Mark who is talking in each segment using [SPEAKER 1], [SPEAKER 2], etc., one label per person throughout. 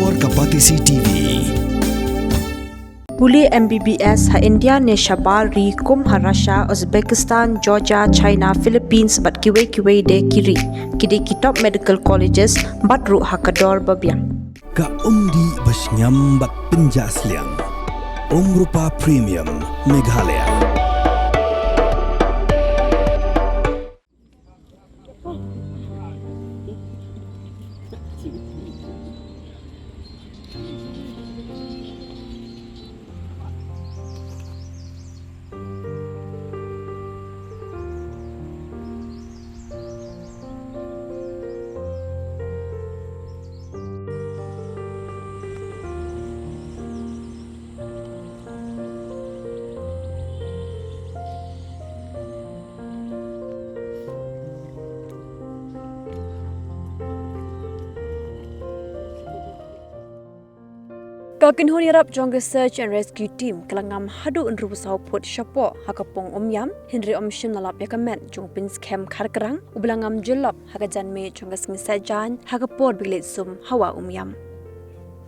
[SPEAKER 1] Explore Kapatisi TV.
[SPEAKER 2] Puli MBBS ha India ne Shabar ri kum ha Russia, Uzbekistan, Georgia, China, Philippines bat kiwe de kiri. Kidi kitop medical colleges bat ru ha kador babiang.
[SPEAKER 1] Ka umdi basnyam bat penjasliang. Rupa Premium Meghalaya.
[SPEAKER 2] Kakin honi rap Jong Search and Rescue Team Ngam Haduh unru sau Phut Shapo haka Pung Umiam Henry Omshim nalap yakamet Jong Pynskhem Karkarang ublangam jelop haka janme Jong sajan haka port bilet sum hawa Umiam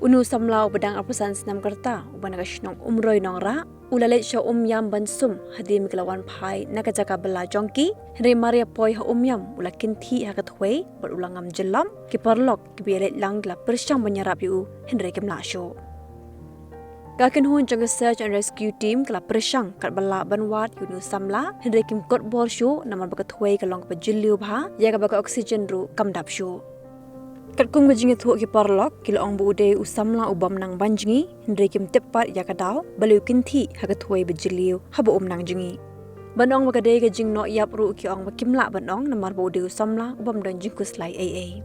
[SPEAKER 2] Unu samlau bedang apusan senam kerta ubanaga shnong umroi nongra ulalet sya Umiam ban sum hadim kelawan pai nagajaka bela jongki Henry Maria poi ha Umiam ulakin thi haka thwei berulangam jelam kiparlok kibelet lang la persyang menyerap yu Henry kemla show Kakin hun Jong Search and Rescue Team kala persang kat bala banwat yunu samla Henry kim kot bor show naman baga thwei kalong pa jiliu bha ya ka baga oxygen ru kamdap show kat kung bajingi thu ki parlok kilo ong bu de usamla ubam nang banjingi Henry kim tepat ya ka daw balu kinthi ha ka thwei bajiliu habo nang jingi banong baga de ga jing no yap ru ki ong bakimla banong namar bu de usamla ubam dan jingkus lai AA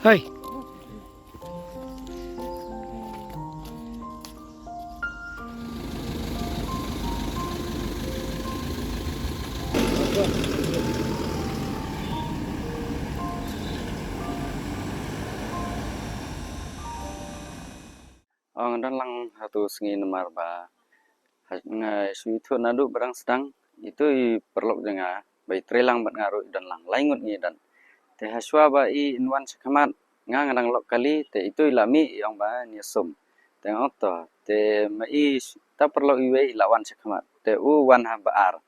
[SPEAKER 3] Hai.
[SPEAKER 4] Ang dan lang hatu sengi nemar ba ngai sui thu nadu barang sedang itu perlu dengar bai trelang bat ngaru dan lang laingut ni dan te haswa ba I inwan sekamat ngang lok kali te itu ilami yang ba ni sum te ngokto te mai ta perlu iwe lawan sekamat te u wan ha baar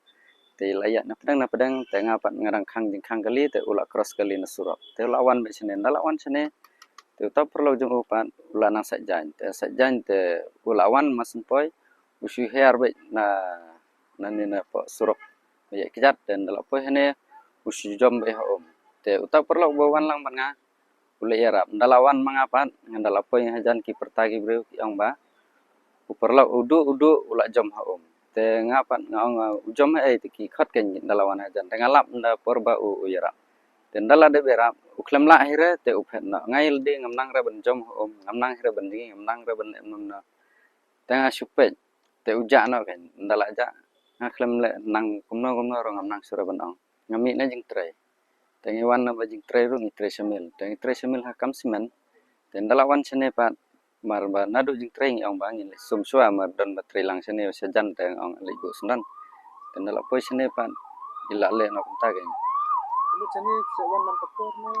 [SPEAKER 4] te layak na pedang te ngapat ngarang khang jingkhang kali te ula cross kali na surok te lawan be sene lawan sene te ta perlu jung upan ula nang sajan te ulawan masen poi usu hair baik nani na po surok baik kejat dan dalam po hene usu jom baik om te utak perlu bawan lang banga ule yarap dalawan mangapan ngandala po yang hajan ki pertagi breu ki ong ba perlu udu ulak jom om te ngapan ngaong ujom te ki khot ken dalawan hajan te ngalap nda porba yarap dan dala de berap uklam la akhirnya te uphet na ngail de ngamnang ra ban jom om ngamnang ra ban dingi ngamnang ra ban emna tengah supet te uja na kan dala ja ngaklam le nang kumno ro ngamnang sura ban ong ngami na jing tre te ngiwan na bajing tre ro ngi tre semil te tre semil hakam simen dan dala wan sene pat mar ba nadu jing tre ngi ong bangin sum sua mar don ba tre lang sene sejan te ong le bu sendan dan dala poi sene pat ila le no kunta kan
[SPEAKER 3] Ini jadi sewan mantapur na.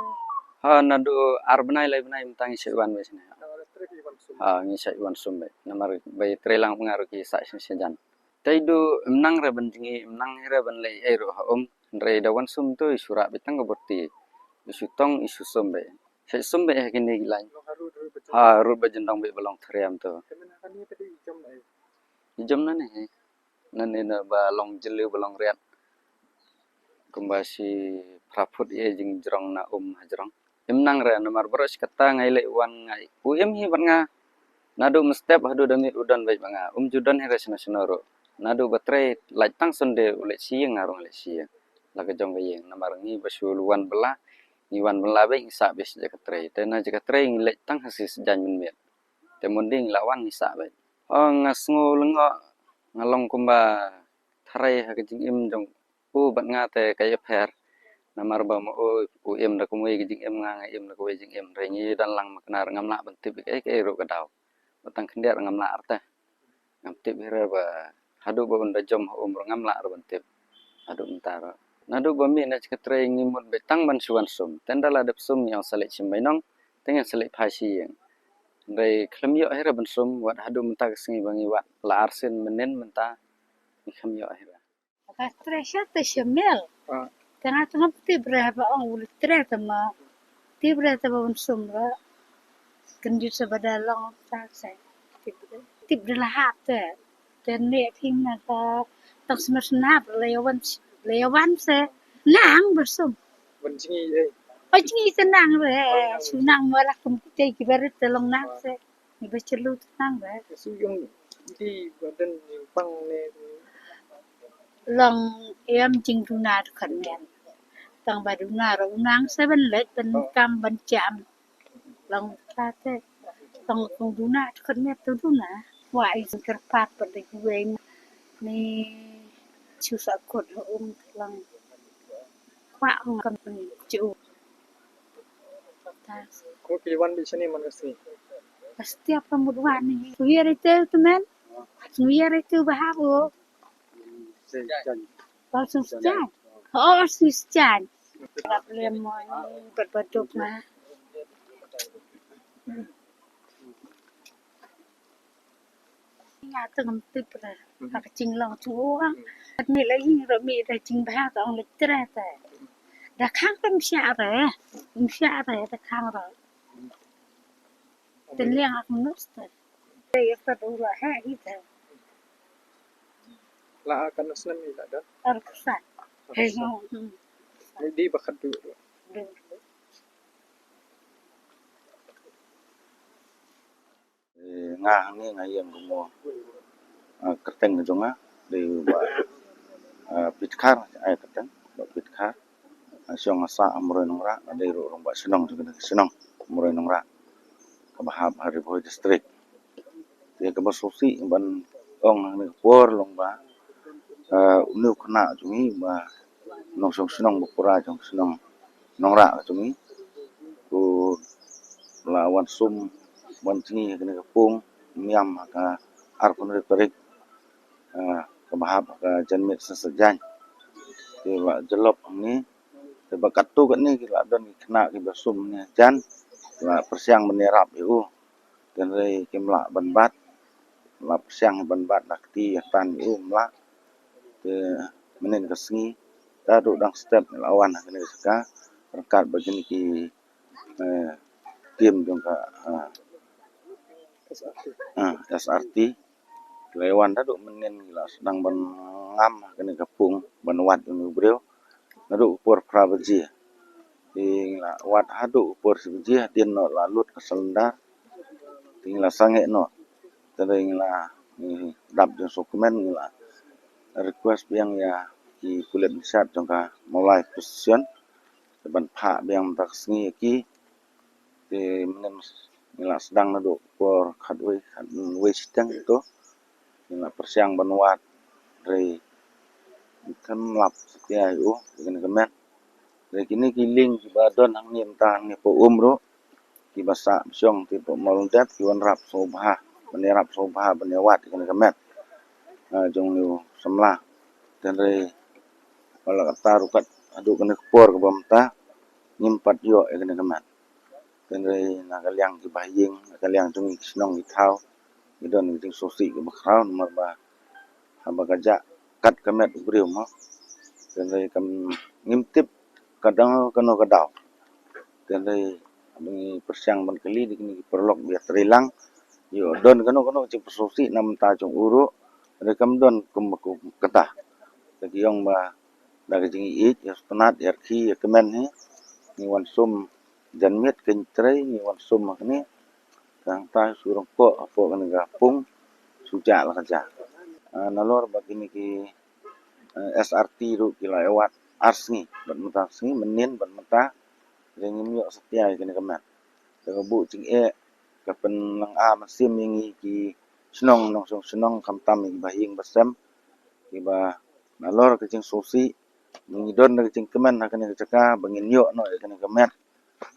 [SPEAKER 4] ha nadu arbnai lai benai mtangi sewan we sene
[SPEAKER 3] Ada trip iwan sum.
[SPEAKER 4] ha ngi sewan sum be namar bai trelang pengaruh ki sa sejan taidu menang ra benjingi menang ra ban lai ero ha re dawan sum tu isura betang berti isu tong isu sum be se sum be kini gilai
[SPEAKER 3] Lo haru dulu betul.
[SPEAKER 4] ha ru bajendong be belong thriam tu
[SPEAKER 3] Kemana kan ni tadi jom na.
[SPEAKER 4] jom na ne nani na ba long jelu belong riat kumbasi Phut ye jing jrong na hajrong imnang ra namar beros kata ngai le wan ngai uem hi banga nadu mestep hadu damit udan baik banga judan he resna senoro nadu batre lai tang sonde ule sieng arong le sieng laga jong ye namar ngi basuluan bela ngiwan bela be ngisa bes jakatre tena jakatre ngi le tang hasis jan min met temunding lawan ngisa be ngasngu lengo ngalong kumba thare ha jing im jong bat ngate kay pher namar ba mo em da kumwe jing em nga em da kumwe jing em re ngi dan lang maknar ngamla bentip ke ro kadau batang kendiar ngamla arte ngam tip hira ba hadu ba unda jom umur ngamla ro bentip hadu mentara nadu ba mi na chkatre ngi mut betang ban suan sum tendala dep sum yang salik simbainong tenga salik phasi yang dai khlamyo hira ban sum wat hadu mentar singi bangi wat la arsin menen menta khlamyo hira
[SPEAKER 5] Stresya te shamel.
[SPEAKER 3] Ah.
[SPEAKER 5] Tengah-tengah berapa orang ulit ternyata mah berapa tahun sumra kendit sebadalang saya tip delahat dan lihat hingga tak semersnap lewan se nang bersum
[SPEAKER 3] Benjingi
[SPEAKER 5] Pagi tenang sunang malah kumputai kibarat telong nang se ni bercelu tenang
[SPEAKER 3] Su yung di badan pang ne.
[SPEAKER 5] long em jing dunar khanen tang baduna ro nang seven let ben kam ben cham long ta te tang kong duna khanet tu duna wai kerpat pada gue ni susah kot lang kwa kam ni chu ta
[SPEAKER 3] Ko kiwan di sini man kasi.
[SPEAKER 5] pasti apa mudwan ni wir itu teman wir itu bahabo langsung sejan oh sejan tak boleh mau berbaduk mah nhà từng tip rồi hoặc chinh lòng chúa mi lấy rồi mi để chinh ba cái ông lịch ra thế đã kháng tâm xa rồi đã kháng rồi tình liên học nước rồi đây phải đủ là hai ít thôi
[SPEAKER 3] La akan naslam ila da.
[SPEAKER 5] ở cái sạch hay không
[SPEAKER 3] Di bakat dulu.
[SPEAKER 6] nga ni ngayem mo kerteng jonga de ba pitkar ay kerteng ba pitkar siong asa amroy nongra de ro ba senong juga senong amroy nongra kabahab hari boy district de ka basosi ban ong ni por long ba unu khna jungi ba nong song senong bukura jong senong nongra jungi ku lawan sum ban sini kena Pung Umiam ka arpun retorik kabahab ka janmit sesejan ke wa jelop ni ke bakatu kat ni la don kena ke basum ni jan la persiang menerap eu dan rei kemla banbat la persiang banbat nakti tan eu mla ke menen kesngi ta do dang step lawan kena seka berkat begini ki tim jong ka SRT Lewan dah duk menin gila sedang ban ngam kena ke Pung ban wat ni beliau duk upor prabeji di gila wat Haduh upor sebeji dia no lalut ke selendar tinggal sange no tadi gila dap jeung dokumen gila request yang ya di kulit nisat jangka mulai position ban pha biang tak sengi ki di menin gila sedang duk upor khatwe sidang itu gila persiang ban wat dari kan lap setia itu dengan kemen dari kini kiling di badon hang ni entah ni po umro ki basa syong ti po malundat ki wan rap sobha benirap sobha benewat dengan kemen jong ni semlah dan dari wala kata rukat adu kena kepor ke bamta nyimpat yo dengan kemen dan dari nakaliang ki baying nakaliang jong senong ki thau idon ni sosi ke bakrau nomor ba haba kajak kat kemet beriu mo dan dari kam ngimtip kadang kena kadau dan dari abang persiang ban kali di kini perlok biar terilang yo don kena cip sosi nam ta jong uru dari kam don kumku ketah jadi yang ba dari jingi ik ya penat ya ki ya kemen ni wan sum janmet kentrei ni wan sum ni kang ta surong po kan Pung suja lah kerja nalor begini ki SRT ru kila lewat ars ni ban mata sini menin ban mata dengan yo setia kini kemat dengan bu cing kapan lang masim ingi ki senong nong senong kam tam ki bahing basam ki ba nalor ke cing sosi ngi don ke cing keman kini kecaka bangin yo no kini kemat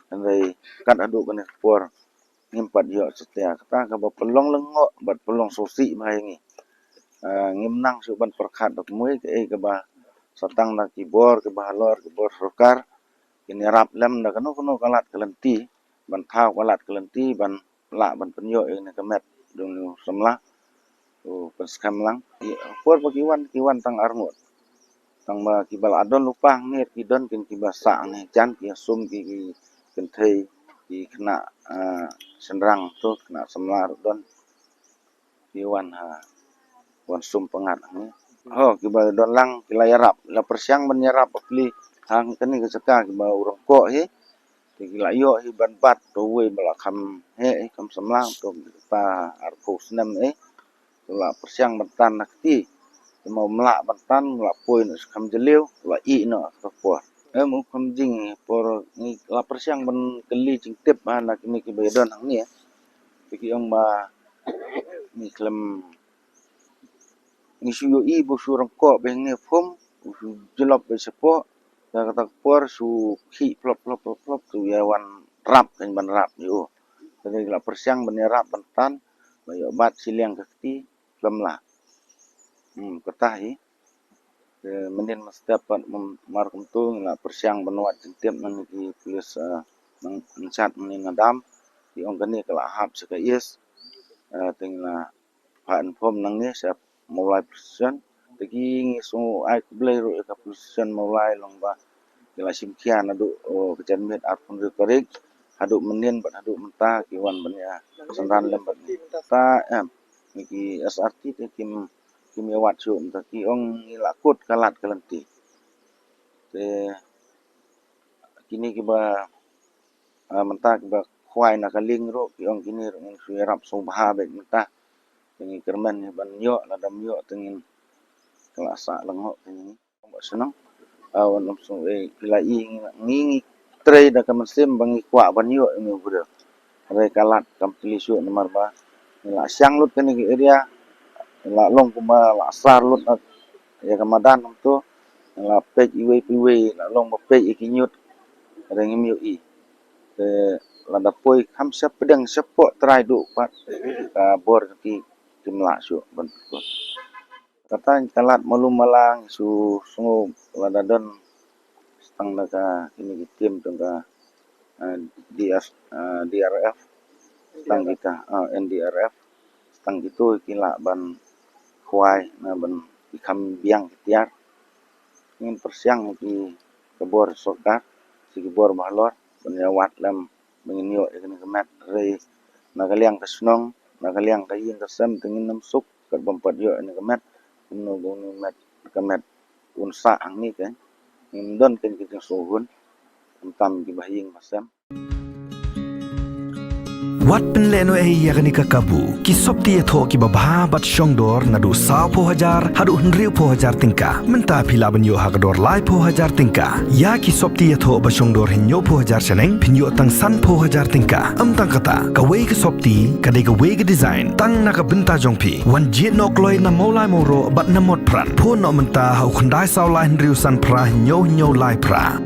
[SPEAKER 6] dan dari kat adu kini por ngimpat yo setia kata ka ba pelong lengok bat pelong sosi bahingi ngimnang suban perkhat dok mui ke ba satang na kibor ke bahalor ke bor sokar kini rap lem na kanu kalat kelenti ban thau kalat kelenti ban la ban penyo ini kemet dung semlah Pynskhem lang por kiwan tang armut tang ba kibal adon lupang ngir kidon kin kibasa ni jan ki sum ki kenthei ki kena sendrang tu kena semlar don kiwan wan sum pengat ni kibal don lang kilayarap la persiang menyerap pli hang kani keseka kibal urang ko he kila yo hi ban bat to we bala kam kam semlang to ta arko senam la persiang bantan nakti mau melak bantan la poin kam jeliu la I no ko mu kam jing por ni la persiang ban keli jing tip anak ni ki bedon hang ni ki ong ba ni klem ni suyo I bu surang ko beng ni fom su jelop be sepo kata por su ki plop tu yawan rap kan ban rap yo jadi la persiang ban rap bantan bayo bat siliang kesti klem la ketah hi menin mas dapat markum tu la persiang banwat tiap nan ki plus mencat menin adam di ong kani kala hap seka yes tingla pan pom nang ni siap mulai persen tegi ngisu ai blai ro ka persen mulai long ba kila simkian adu kejan met arpun korik Haduh menin bat Haduh menta kiwan banya senran lembat ta niki SRT te kim yawat su taki ong ilakut kalat kelenti te kini kiba menta kiba khwai na kaling ro ki ong kini ro suirap subha be menta tengi kermen ban yo la dam yo tengin kelasa lengo tengi mbak senang awan langsung kilai ngingi trei da kamesim bangi kwa ban yo ni bro re kalat kam pilisu nomor ba la siang lut kani area la long kuma la sar lut ya kamadan tu la pej iwe la long ba pej ikinyut rengim yo I te la da poi kham sap pedang sepo trai du pat ka bor ki kimla su ban kata kalat malum malang su sungu la da don stang da ka ini tim tu ka DRF stang kita NDRF stang gitu kila ban khwai na ban ikam biang tiar ingin persiang ki kebor sokar si kebor bahlor benyawat lam menginyo ikni kemat re nagaliang kesnong nagaliang kayin kesem tengin nam suk kat bompat yo ni kemet nunggu met kemet unsa ang ni kan don kan kita suhun tam di bahing masam
[SPEAKER 1] Wat penleno yakni kakabu ki sopti etho ki babha bat shongdor nadu 20,000 Haduh 100,000 tingka menta phila banyo hagador lai 4,000 tingka ya ki sopti etho ba shongdor hinyo 4,000 chaneng pinyo tang san 4,000 tingka tang kata kawei ki sopti kadai kawei ki design tang naka benta jongpi wan jit nok loi na maulai moro bat namot pran pho no menta hau khandai saulai 100 san pra hinyo lai pra